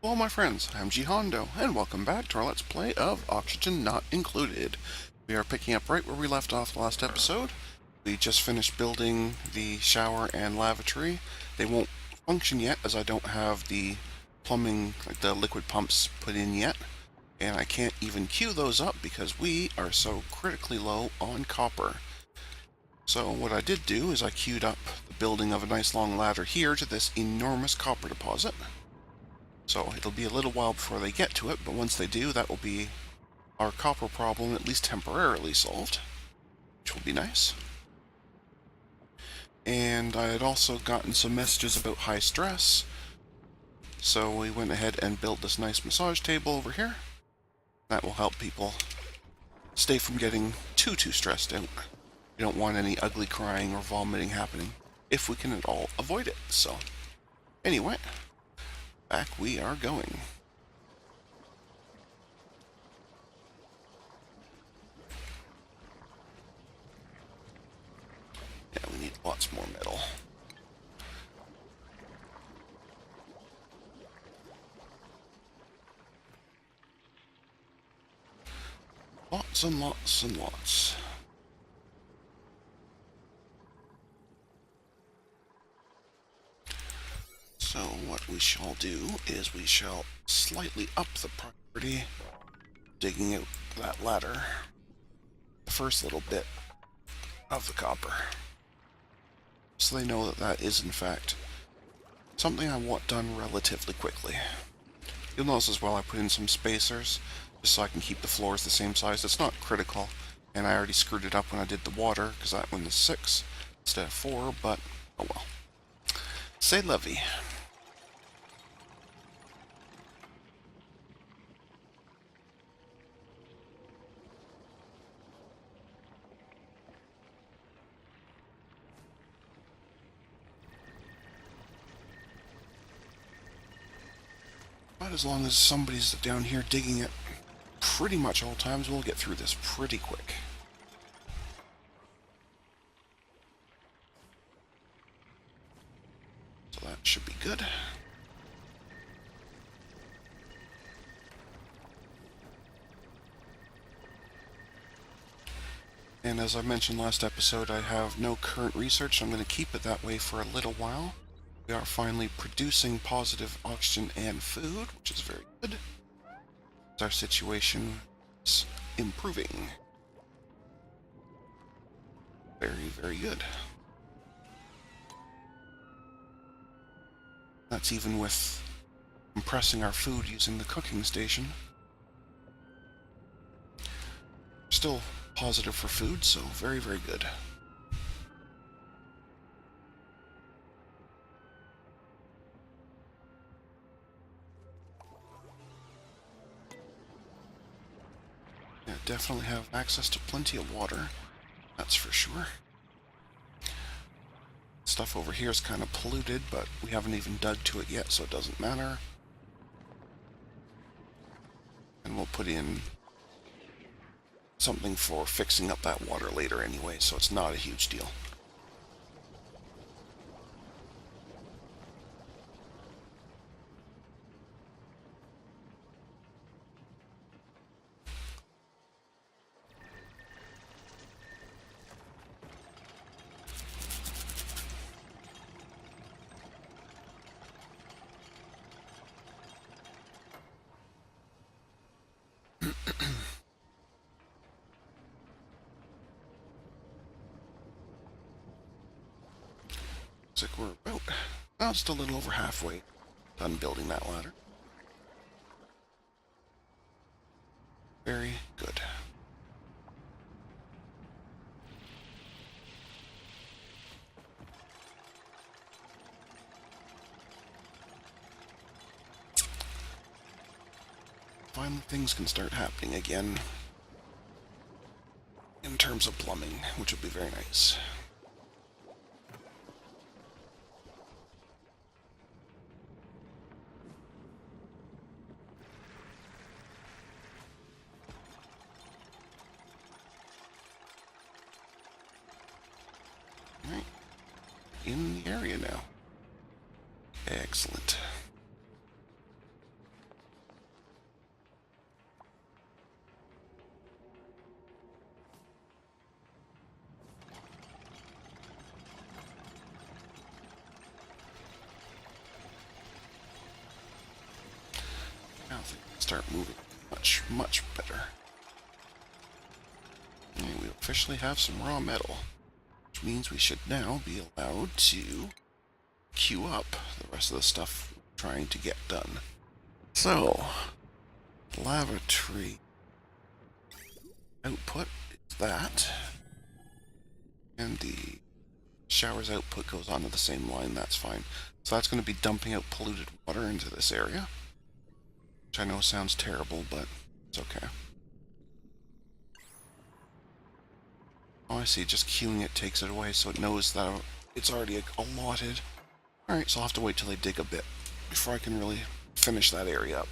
Hello my friends, I'm GHondo, and welcome back to our Let's Play of Oxygen Not Included. We are picking up right where we left off last episode. We just finished building the shower and lavatory. They won't function yet as I don't have the plumbing, like the liquid pumps, put in yet. And I can't even queue those up because we are so critically low on copper. So what I did do is I queued up the building of a nice long ladder here to this enormous copper deposit. So it'll be a little while before they get to it, but once they do, that will be our copper problem at least temporarily solved, which will be nice. And I had also gotten some messages about high stress, so we went ahead and built this nice massage table over here. That will help people stay from getting too stressed out. We don't want any ugly crying or vomiting happening, if we can at all avoid it. So, anyway, back we are going. Yeah, we need lots more metal. Lots and lots and lots. So what we shall do is we shall slightly up the priority, digging out that ladder, the first little bit of the copper, so they know that that is in fact something I want done relatively quickly. You'll notice as well I put in some spacers, just so I can keep the floors the same size. It's not critical, and I already screwed it up when I did the water, because that one is 6 instead of 4, but oh well. C'est la vie. But as long as somebody's down here digging it pretty much all times, we'll get through this pretty quick. So that should be good. And as I mentioned last episode, I have no current research, so I'm going to keep it that way for a little while. We are finally producing positive oxygen and food, which is very good. Our situation is improving. Very, very good. That's even with compressing our food using the cooking station. Still positive for food, so very, very good. Yeah, definitely have access to plenty of water, that's for sure. Stuff over here is kind of polluted, but we haven't even dug to it yet, so it doesn't matter. And we'll put in something for fixing up that water later anyway, so it's not a huge deal. Looks like we're about, well, just a little over halfway done building that ladder. Very good. Finally, things can start happening again in terms of plumbing, which will be very nice. in the area now. Excellent. Now things start moving much better. And we officially have some raw metal, which means we should now be allowed to queue up the rest of the stuff we're trying to get done. So, lavatory output is that, and the shower's output goes onto the same line. That's fine. So that's going to be dumping out polluted water into this area, which I know sounds terrible, but it's okay. Oh, I see. Just queuing it takes it away, so it knows that it's already allotted. Alright, so I'll have to wait till they dig a bit before I can really finish that area up.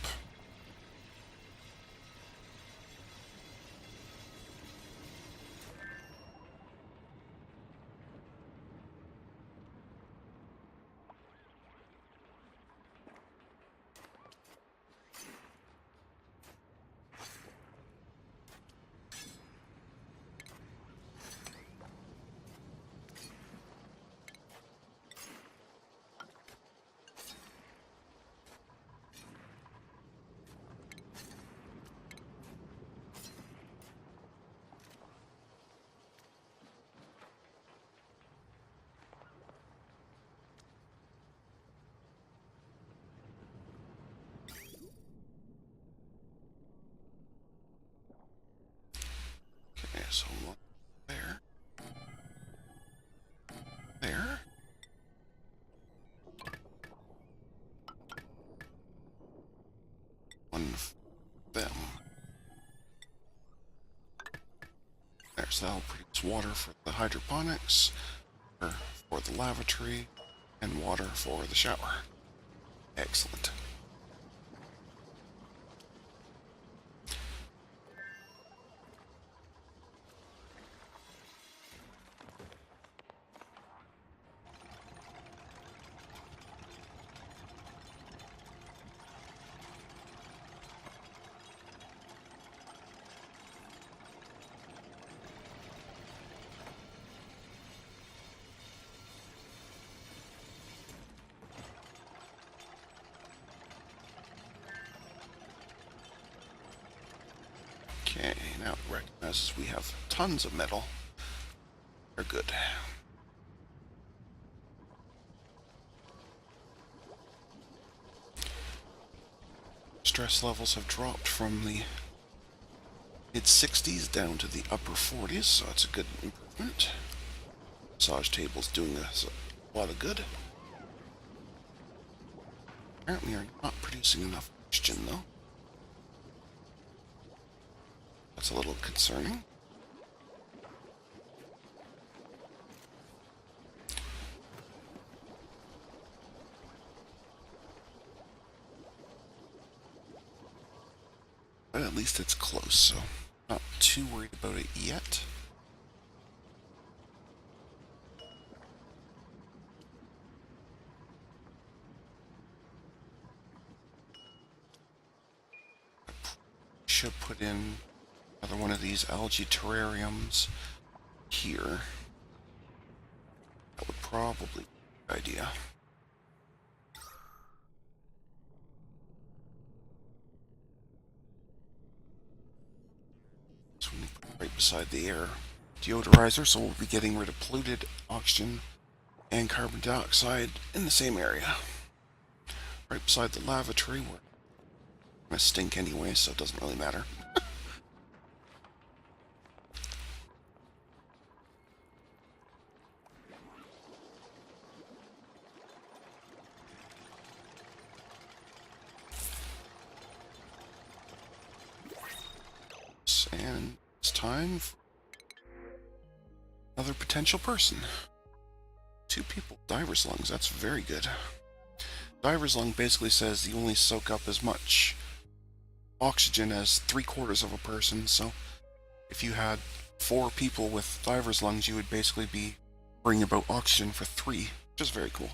Okay, so one there. There. One for them. There, so that'll produce water for the hydroponics, water for the lavatory, and water for the shower. Excellent. Okay, now it recognizes we have tons of metal. They're good. Stress levels have dropped from the mid-60s down to the upper 40s, so that's a good improvement. Massage table's doing a lot of good. Apparently are not producing enough oxygen, though. That's a little concerning. But at least it's close, so not too worried about it yet. Should put in another one of these algae terrariums here. That would probably be a good idea. So we put it right beside the air deodorizer, so we'll be getting rid of polluted oxygen and carbon dioxide in the same area. Right beside the lavatory, where it's gonna stink anyway, so it doesn't really matter. And it's time for another potential person. 2 people. Diver's lungs. That's very good. Diver's lung basically says you only soak up as much oxygen as 3/4 of a person, so if you had 4 people with diver's lungs, you would basically be bringing about oxygen for 3, which is very cool.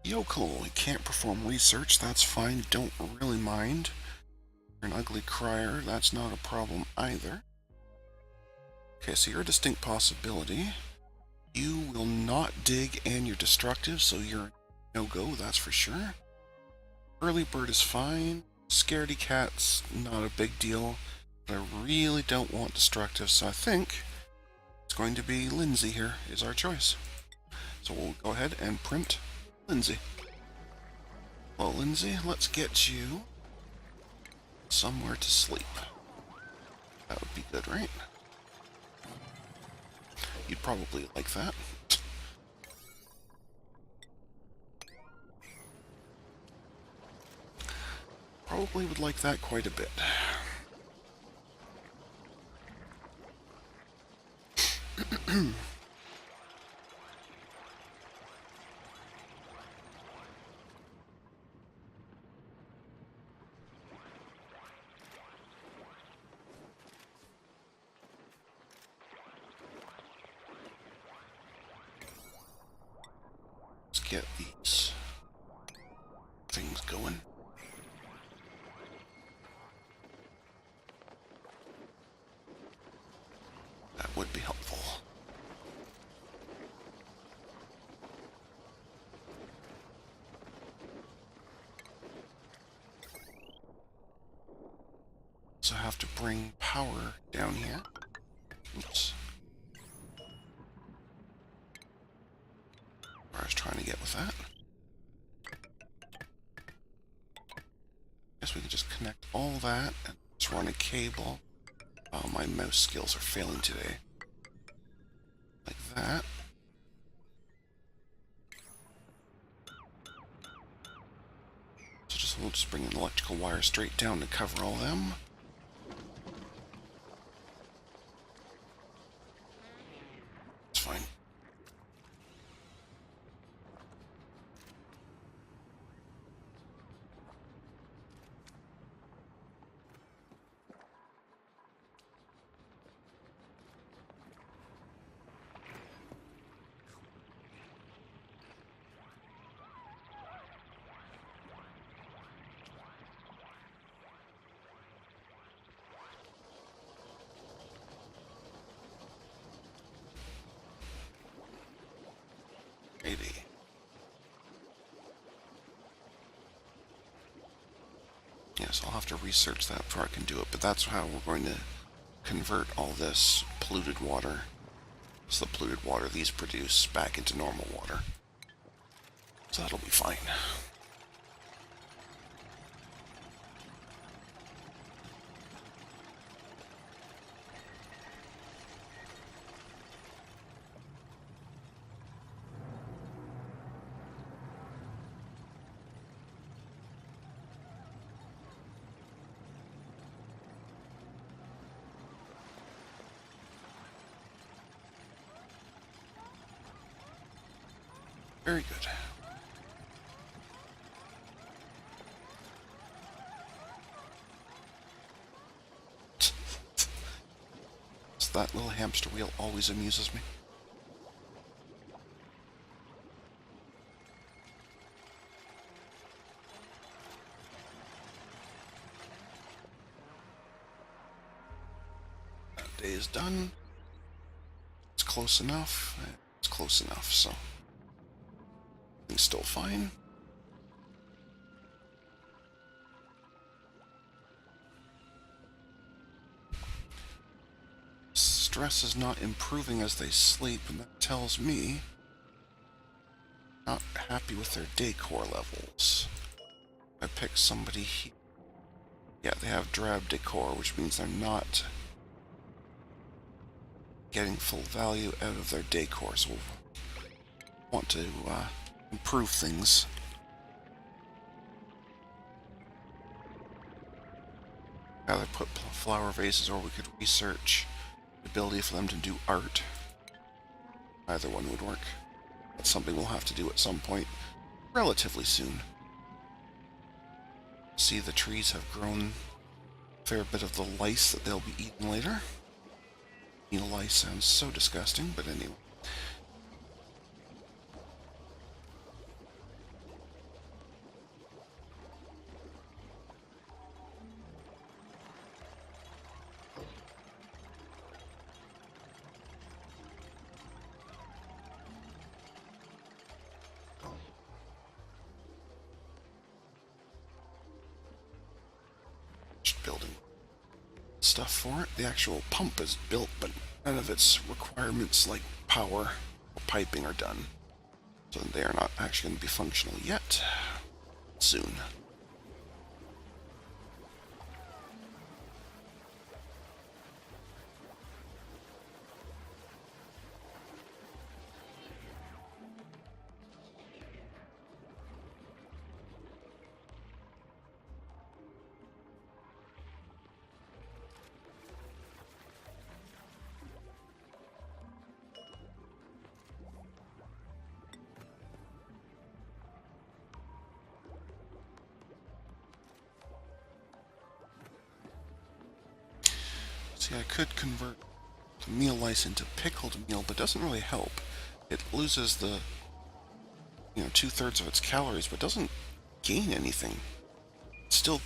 Yokel, you can't perform research, that's fine, don't really mind. You're an ugly crier, that's not a problem either. Okay, so you're a distinct possibility. You will not dig and you're destructive, so you're no-go, that's for sure. Early bird is fine. Scaredy cat's not a big deal, but I really don't want destructive, so I think it's going to be Lindsay here is our choice. So we'll go ahead and print Lindsay. Well, Lindsay, let's get you somewhere to sleep. That would be good, right? You'd probably like that. Probably would like that quite a bit. Let's get these things going. That would be helpful. So I have to bring power down here. Oops. Where I was trying to get with that. Guess we could just connect all that and just run a cable. Oh, my mouse skills are failing today. Like that. So we'll just bring an electrical wire straight down to cover all them. It's fine. Yes, I'll have to research that before I can do it, but that's how we're going to convert all this polluted water. So the polluted water these produce back into normal water. So that'll be fine. Very good. So that little hamster wheel always amuses me. That day is done. It's close enough. It's close enough, so everything's still fine. Stress is not improving as they sleep, and that tells me not happy with their decor levels. I pick somebody here. Yeah, they have drab decor, which means they're not getting full value out of their decor, so we'll want to improve things. Either put flower vases, or we could research the ability for them to do art. Either one would work. That's something we'll have to do at some point relatively soon. See, the trees have grown a fair bit of the lice that they'll be eating later. Lice sounds so disgusting, but anyway. stuff for it. The actual pump is built, but none of its requirements like power or piping are done. So they are not actually going to be functional yet. Soon. See, I could convert the meal lice into pickled meal, but it doesn't really help. It loses the, 2/3 of its calories, but doesn't gain anything. It's still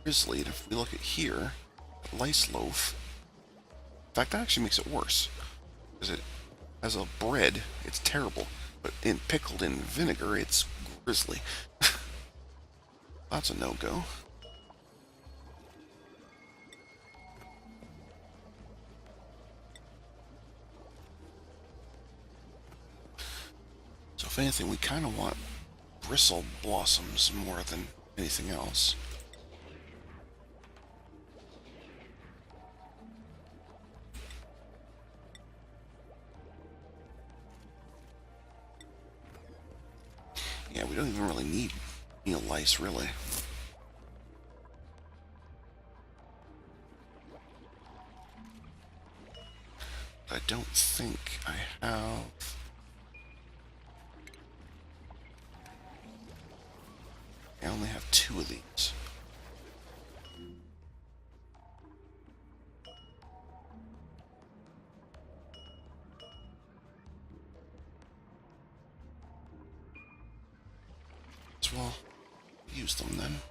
grizzly, and if we look at here, lice loaf. In fact, that actually makes it worse. Because it, as a bread, it's terrible, but pickled in vinegar, it's grizzly. That's a no-go. So if anything, we kind of want bristle blossoms more than anything else. Yeah, we don't even really need meal lice, really. I don't think I have... I only have 2 of these. So we'll use them then.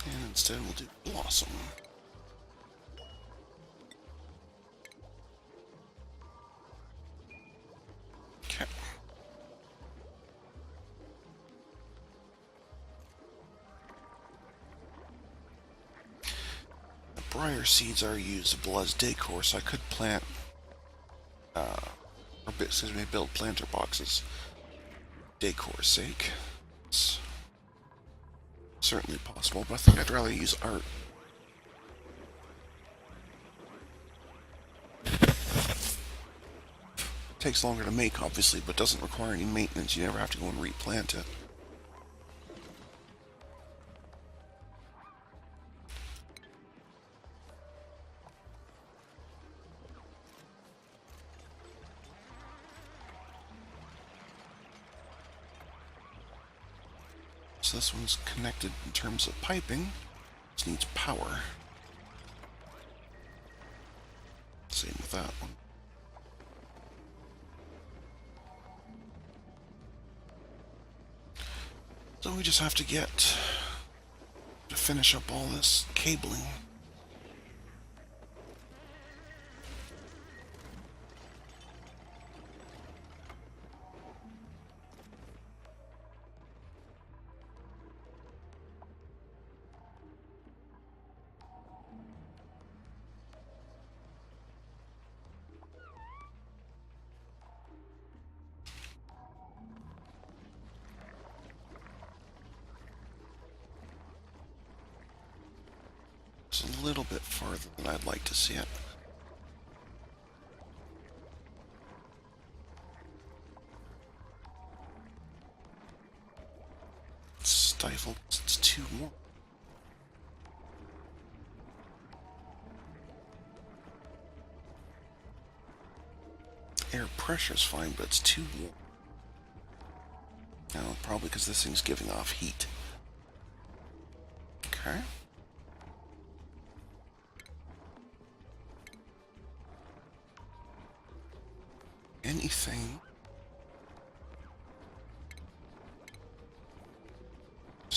And instead we'll do blossom. Okay. The briar seeds are usable as decor, so I could plant, or excuse me, build planter boxes. Decor's sake. It's certainly possible, but I think I'd rather use art. Takes longer to make, obviously, but doesn't require any maintenance. You never have to go and replant it. So this one's connected in terms of piping. This needs power. Same with that one. So we just have to get to finish up all this cabling. It's a little bit farther than I'd like to see it. It's stifled. It's too warm. Air pressure's fine, but it's too warm. No, probably because this thing's giving off heat. Okay. Anything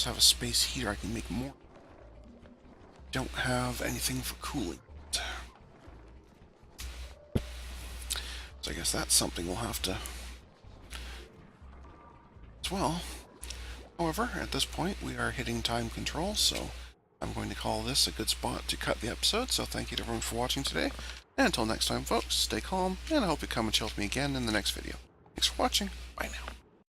have a space heater, I can make more. Don't have anything for cooling. So I guess that's something we'll have to as well. However, at this point, we are hitting time control, so I'm going to call this a good spot to cut the episode. So thank you to everyone for watching today. And until next time, folks, stay calm, and I hope you come and chill with me again in the next video. Thanks for watching. Bye now.